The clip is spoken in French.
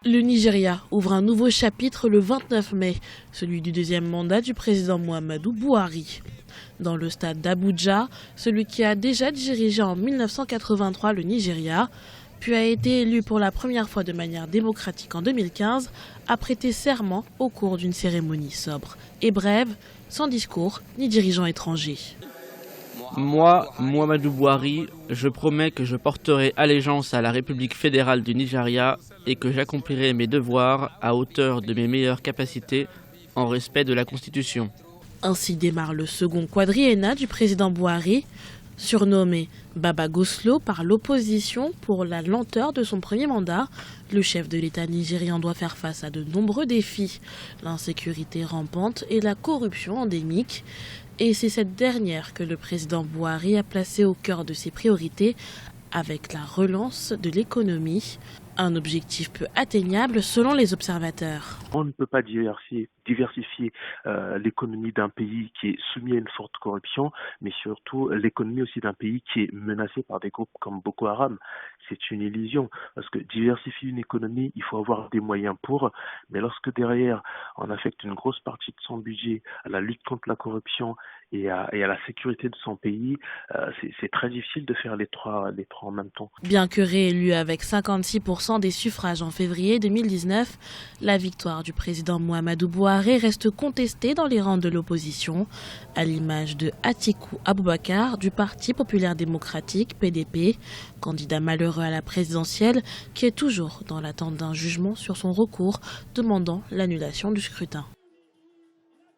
Le Nigeria ouvre un nouveau chapitre le 29 mai, celui du deuxième mandat du président Muhammadu Buhari. Dans le stade d'Abuja, celui qui a déjà dirigé en 1983 le Nigeria, puis a été élu pour la première fois de manière démocratique en 2015, a prêté serment au cours d'une cérémonie sobre et brève, sans discours ni dirigeant étranger. Moi, Muhammadu Buhari, je promets que je porterai allégeance à la République fédérale du Nigeria et que j'accomplirai mes devoirs à hauteur de mes meilleures capacités en respect de la Constitution. Ainsi démarre le second quadriennat du président Buhari, surnommé Baba Goslo par l'opposition pour la lenteur de son premier mandat. Le chef de l'État nigérian doit faire face à de nombreux défis, l'insécurité rampante et la corruption endémique. Et c'est cette dernière que le président Buhari a placée au cœur de ses priorités avec la relance de l'économie, un objectif peu atteignable selon les observateurs. On ne peut pas diversifier l'économie d'un pays qui est soumis à une forte corruption, mais surtout l'économie aussi d'un pays qui est menacé par des groupes comme Boko Haram. C'est une illusion, parce que diversifier une économie, il faut avoir des moyens pour, mais lorsque derrière on affecte une grosse partie de son budget à la lutte contre la corruption et à la sécurité de son pays, c'est très difficile de faire les trois en même temps. Bien que réélu avec 56% des suffrages en février 2019, la victoire du président Muhammadu Buhari reste contestée dans les rangs de l'opposition, à l'image de Atiku Abubakar du Parti populaire démocratique PDP, candidat malheureux à la présidentielle qui est toujours dans l'attente d'un jugement sur son recours demandant l'annulation du scrutin.